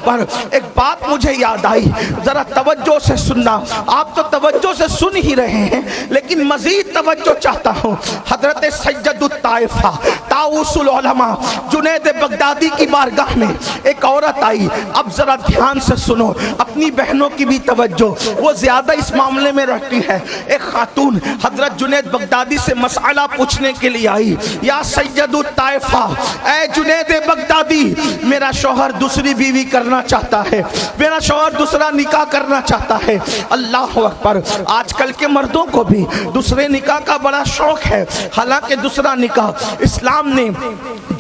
اکبر. ایک بات مجھے یاد آئی, ذرا توجہ سے سننا. آپ تو توجہ سے سن ہی رہے ہیں لیکن مزید توجہ چاہتا ہوں. حضرت سید الطائفہ طاؤس العلماء جنید بغدادی کی بارگاہ میں ایک عورت آئی. اب ذرا دھیان سے سنو, اپنی بہنوں کی بھی توجہ, وہ زیادہ اس معاملے میں رہتی ہے. ایک خاتون حضرت جنید بغدادی سے مسئلہ پوچھنے کے لیے آئی. یا سید الطائفہ, اے جنید بغدادی, میرا شوہر دوسری بیوی کرنا چاہتا ہے, میرا شوہر دوسرا نکاح کرنا چاہتا ہے. اللہ اکبر, آج کل کے مردوں کو بھی دوسرے نکاح کا بڑا شوق ہے. حالانکہ دوسرا نکاح اسلام نے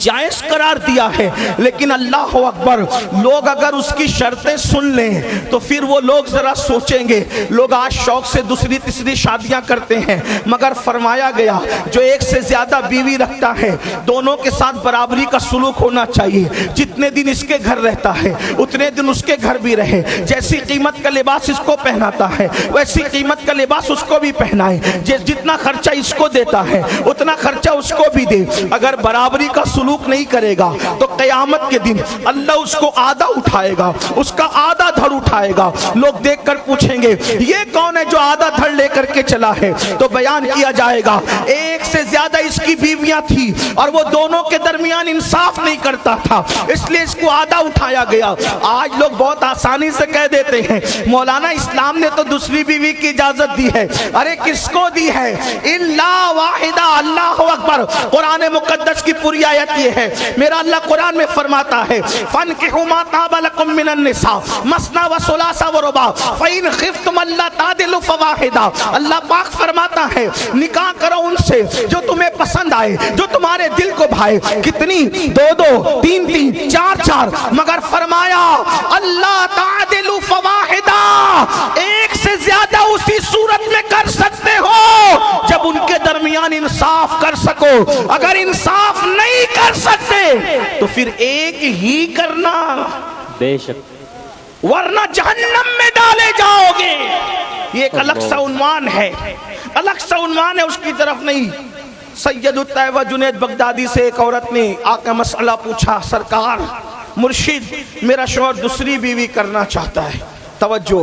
جائز قرار دیا ہے, لیکن اللہ اکبر, لوگ اگر اس کی شرطیں سن لیں تو پھر وہ لوگ ذرا سوچیں گے. لوگ آج شوق سے دوسری تیسری شادیاں کرتے ہیں, مگر فرمایا گیا جو ایک سے زیادہ بیوی رکھتا ہے دونوں کے ساتھ برابری کا سلوک ہونا چاہیے. جتنے دن اس کے گھر رہتا ہے اتنے دن اس کے گھر بھی رہے. جیسی قیمت کا لباس اس کو پہناتا ہے ویسی قیمت کا لباس اس کو بھی پہنائے. جتنا خرچہ اس کو دیتا ہے اتنا خرچہ اس کو بھی دے. اگر برابری کا سلوک نہیں کرے گا تو قیامت کے دن اللہ اس کو آدھا اٹھائے گا, اس کا آدھا دھڑ اٹھائے گا. لوگ دیکھ کر پوچھیں گے یہ کون ہے جو آدھا دھڑ لے کر کے چلا ہے؟ تو بیان کیا جائے گا ایک سے زیادہ اس کی بیویاں تھی اور وہ دونوں کے درمیان انصاف نہیں کرتا تھا, اس لیے اس کو آدھا اٹھایا گیا. آج لوگ بہت آسانی سے کہہ دیتے ہیں مولانا اسلام نے تو دوسری بیوی کی اجازت دی ہے. ارے کس کو دی ہے؟ الا واحدہ. اللہ اکبر, قرآن مقدس کی پوری آیت یہ ہے. میرا اللہ قرآن میں فرماتا ہے فَانْكِحُوا مَا طَابَ لَكُم مِّنَ النِّسَاءِ مَثْنَىٰ وَثُلَاثَ وَرُبَاعَ فَإِنْ خِفْتُمْ أَلَّا تَعْدِلُوا فَوَاحِدَةً. اللہ پاک فرماتا ہے نکاح کرو ان سے جو تمہیں پسند آئے, جو تمہارے دل کو بھائے. کتنی؟ دو دو, تین تین, چار چار, مگر فرمایا اللہ تعدلوا فواحدہ, ایک سے زیادہ اسی صورت میں کر سکتے ہو جب ان کے درمیان انصاف کر سکو. اگر انصاف نہیں کر سکتے تو پھر ایک ہی کرنا, بے شک, ورنہ جہنم میں ڈالے جاؤ گے. یہ ایک الگ سا عنوان ہے, الگ سا عنوان ہے, اس کی طرف نہیں. سید الطائفہ جنید بغدادی سے ایک عورت نے آ کے مسئلہ پوچھا, سرکار مرشد میرا شوہر دوسری بیوی کرنا چاہتا ہے. توجہ,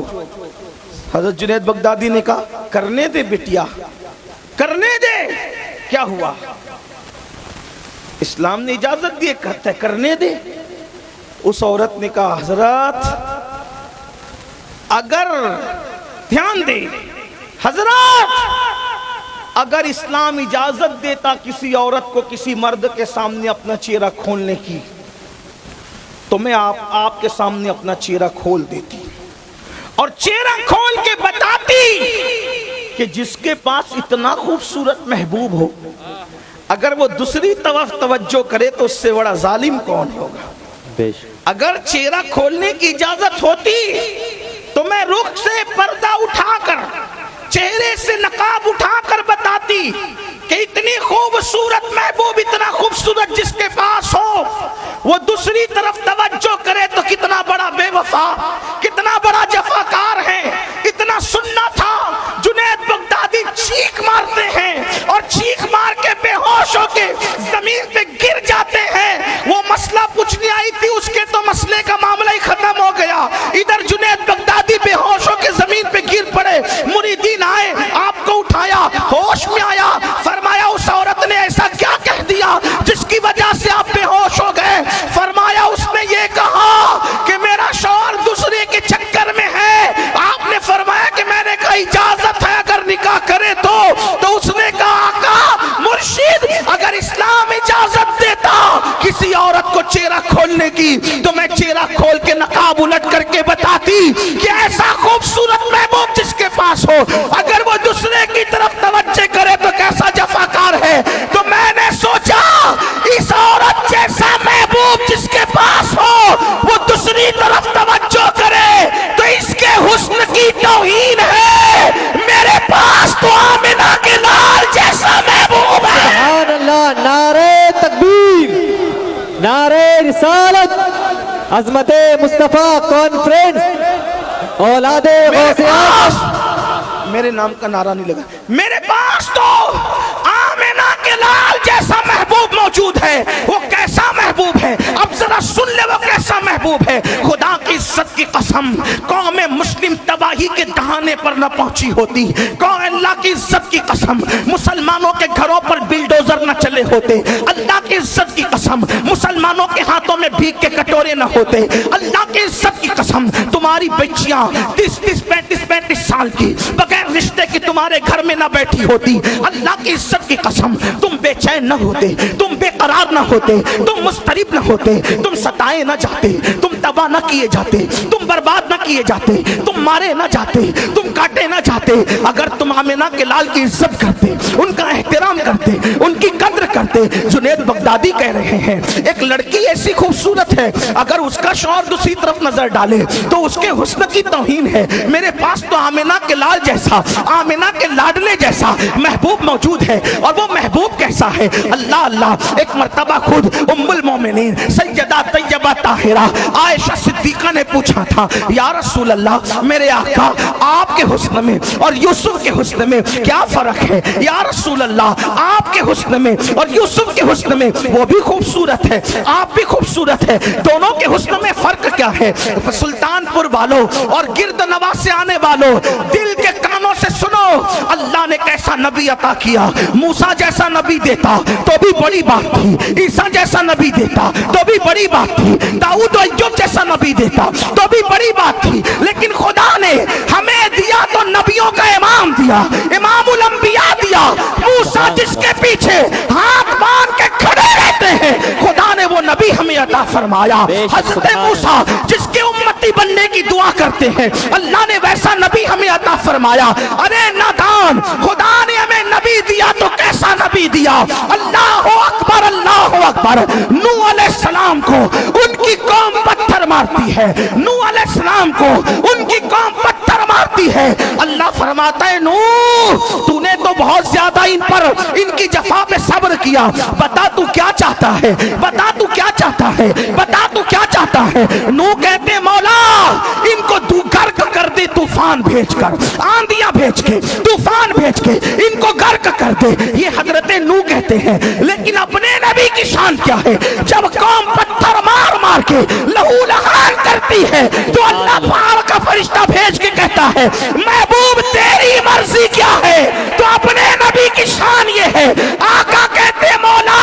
حضرت جنید بغدادی نے کہا کرنے دے بیٹیا, کرنے دے. کیا ہوا؟ اسلام نے اجازت دی, کہتا ہے کرنے دے. اس عورت نے کہا حضرت اگر, دھیان دے حضرات, اگر اسلام اجازت دیتا کسی عورت کو کسی مرد کے سامنے اپنا چہرہ کھولنے کی تو میں آپ کے سامنے اپنا چہرہ کھول دیتی اور چہرہ کھول کے بتاتی کہ جس کے پاس اتنا خوبصورت محبوب ہو اگر وہ دوسری طرف توجہ کرے تو اس سے بڑا ظالم کون ہوگا. اگر چہرہ کھولنے کی اجازت ہوتی تو میں رخ سے پردہ اٹھا کر, چہرے سے نقاب اٹھا کر بتاتی کہ اتنی خوبصورت محبوب, اتنا خوبصورت جس کے پاس ہو وہ دوسری طرف توجہ کرے تو کتنا بڑا بے وفا, کتنا بڑا جفاکار ہے. اتنا سننا تھا. جنید بغدادی چیخ مارتے ہیں اور چیخ مار کے بے ہوش ہو کے زمین پہ گر جاتے ہیں. وہ مسئلہ پوچھنے آئی تھی, اس کے تو مسئلے کا معاملہ ہی ختم ہو گیا. ادھر جنید بغدادی بے ہوش ہو کے زمین پہ گر پڑے. مریدین آئے, آپ کو اٹھایا, ہوش میں آیا, فرمایا اس عورت نے ایسا کیا کہہ دیا جس کی وجہ سے آپ بے ہوش ہو گئے؟ فرمایا اس نے یہ کہا کہ میرا شوہر دوسرے کے چکر میں ہے. آپ نے فرمایا کہ میں نے کہا اجازت ہے اگر نکاح کرے تو اس نے کہا آقا مرشد اگر اسلام اجازت دیتا کسی عورت کو چہرہ کھولنے کی تو میں چہرہ کھول کے نقاب الٹ کر کے بتاتی کہ ایسا خوبصورت محبوب جس کے پاس ہو اگر وہ دوسرے کی طرف توجہ کرے تو کیسا جفاکار ہے. تو میں نے سوچا اس عورت جیسا محبوب جس کے پاس ہو وہ دوسری طرف توجہ کرے تو اس کے حسن کی توہین ہے. میرے پاس تو آمنہ کے لال جیسا محبوب ہے. سبحان اللہ, نعرہ تکبیر, نعرہ رسالت, عظمت مصطفیٰ کانفرنس, اولاد غوث اعظم. میرے نام کا نعرہ نہیں لگا. میرے پاس تو آمنہ کے لال جیسا محبوب موجود ہے. وہ کیسا محبوب ہے؟ اب ذرا سن لے وہ کیسا محبوب ہے. خدا کی इज्जत की कसम कौम मुस्लिम तबाही के दहाने पर न पहुंची होती, कौन अल्लाह की इज्जत की कसम मुसलमानों के घरों पर बिल्डोजर न चले होते, अल्लाह की इज्जत की कसम मुसलमानों के हाथों में भीख के कटोरे न होते, अल्लाह की इज्जत की कसम तुम्हारी बच्चियां 30-30, 35-35 साल की बगैर रिश्ते की तुम्हारे घर में न बैठी होती, अल्लाह की इज्जत की कसम तुम बेचैन न होते, तुम बेकरार न होते, तुम मुस्तरिब न होते, तुम सताए न जाते, तुम तबाह न किए जाते, तुम बर्बाद न किए जाते, तुम मारे न जाते, तुम काटे न जाते, अगर तुम आमिना के लाल की इज्जत करते, उनका एहतराम करते, उनकी कद्र करते। जुनैद बगदादी कह रहे हैं एक लड़की ऐसी खूबसूरत है अगर उसका शौहर दूसरी तरफ नजर डाले तो उसके हुस्न की तौहीन है। मेरे पास तो आमिना के लाल जैसा, आमिना के लाडले जैसा महबूब मौजूद है, और वो महबूब कैसा है? अल्लाह अल्लाह। एक मर्तबा खुद उम्मुल मोमिनीन सैयदा तैयबा ताहिरा आयशा सिद्दीका ने पूछा था, या रसूल अल्लाह मेरे आका आपके हुस्न में और यूसुफ के हुस्न में क्या फर्क है? या रसूल अल्लाह आपके हुस्न में और यूसुफ के हुस्न में, वो भी खूबसूरत है आप भी खूबसूरत है, दोनों के हुस्न में फर्क क्या है? सुल्तानपुर वालों और गिरद नवाज से आने वालों दिल के कानों से सुनो, अल्लाह ने कैसा नबी अता किया। मूसा जैसा नबी देता तो भी बड़ी बात थी, ईसा जैसा नबी देता तो भी बड़ी बात थी, दाऊद और अय्यूब जैसा नबी देता तो भी बड़ी बात थी, लेकिन खुदा ने हमें दिया तो नबियों का इमाम दिया, इमामुल अंबिया दिया। मूसा जिसके पीछे हाथ बांध के खड़े रहते हैं, खुदा ने वो नबी हमें अता फरमाया। हज़रत मूसा जिसके उम्मती बनने की दुआ करते हैं, अल्लाह ने वैसा नबी हमें अता फरमाया। अरे नादान, खुदा ने हमें नबी दिया तो कैसा नबी दिया? अल्लाह अकबर, अल्लाह अकबर। नूह अलैहिस्सलाम को उनकी कौम पत्थर मारती है, नूह अलैहिस्सलाम को उनकी कौम पत्थर मारती है। अल्लाह फरमाता है नूह तूने तो बहुत ज्यादा इन पर, इनकी जफा पे सब्र किया, बता तू क्या चाहता है, बता तू क्या चाहता है, बता तू क्या चाहता है? नूह कहते मौला इनको तू गर्क कर दे, तूफान भेजकर, आंधियां भेज के, तूफान भेज के इनको गर्क कर दे। ये हजरत नूह कहते हैं, लेकिन अपने नबी की शान क्या है? जब कौम पत्थर मार मार के लहू लहान करती है तो अल्लाह पहाड़ का फरिश्ता भेज के कहता है महबूब तेरी मर्जी क्या है? तो अपने नबी की शान ये है, आका कहते मौला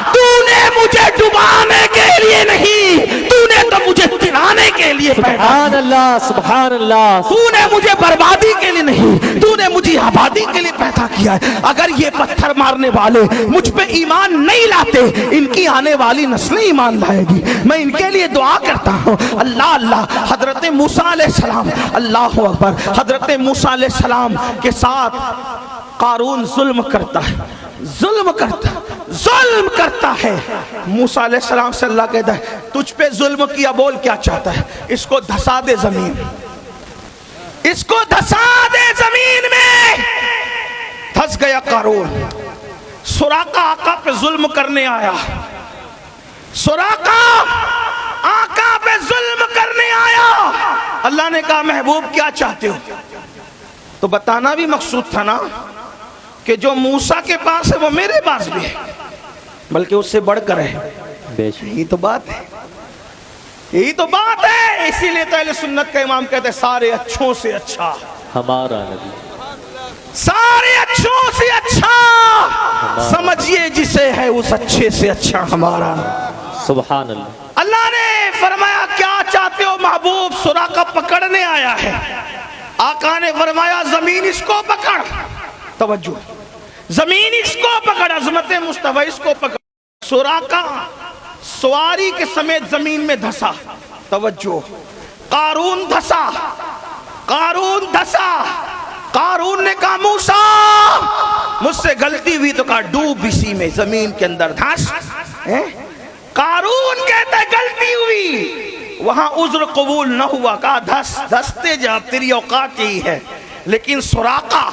तूने मुझे डुबाने के लिए नहीं, तूने तो मुझे तिराने के लिए पैदा, सुभान अल्लाह, सुभान अल्लाह। तूने मुझे बर्बादी के लिए नहीं, तूने मुझे आबादी के लिए पैदा किया है। अगर ये पत्थर मारने वाले मुझ पे ईमान नहीं लाते, इनकी आने वाली नस्लें ईमान लाएगी। मैं इनके लिए दुआ करता हूँ। अल्लाह अल्लाह। हजरत मूसा अलैहिस्सलाम, अल्लाह अकबर, हजरत मूसा अलैहिस्सलाम के साथ कारून जुल्म करता है, जुल्म करता, जुल्म करता है। मूसा अलैहिस्सलाम से अल्लाह कहता है तुझ पे जुल्म किया, बोल क्या चाहता है? इसको धसा दे जमीन, इसको धसा दे जमीन में। धस गया कारून। सुराका आका पे जुल्म करने आया, सुराका आका पे जुल्म करने आया। अल्लाह ने कहा महबूब क्या चाहते हो? तो बताना भी मकसूद था ना कि जो मूसा के पास है वो मेरे पास भी है, बल्कि उससे बढ़कर है। यही तो बात है, यही तो बात है। इसीलिए तो अहले सुन्नत का इमाम कहते हैं सारे अच्छों से अच्छा हमारा नबी, सारे अच्छों से अच्छा समझिए जिसे है उस अच्छे से अच्छा हमारा। सुभान अल्लाह। अल्लाह ने फरमाया क्या चाहते हो महबूब? सुराका पकड़ने आया है। आका ने फरमाया जमीन इसको पकड़, तवज्जो, जमीन इसको पकड़, अजमत मुस्तफा इसको पकड़। सुराका सवारी के समेत जमीन में धसा, तवज्जो। कारून धसा, कारून धसा। कारून ने कहा मूसा मुझसे गलती हुई, तो कहा डूब इसी में, जमीन के अंदर धस। कारून कहता गलती हुई, वहां उज्र कबूल न हुआ, कहा धस, धसते जा, तेरी औकात यही है। लेकिन सुराका,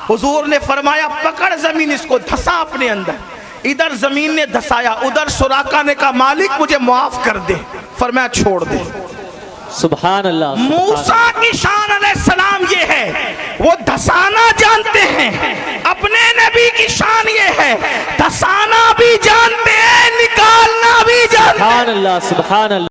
हुजूर ने फरमाया पकड़ जमीन, इसको धसा अपने अंदर। इधर जमीन ने धसाया, उधर सुराका ने कहा मालिक मुझे माफ कर दे, फरमाया छोड़ दे। सुभान अल्लाह। मूसा की शान अलैहिस्सलाम ये है, वो धसाना जानते हैं। अपने नबी की शान ये है, धसाना भी जानते हैं, निकालना भी जानते हैं। सुभान अल्लाह, सुभान अल्लाह।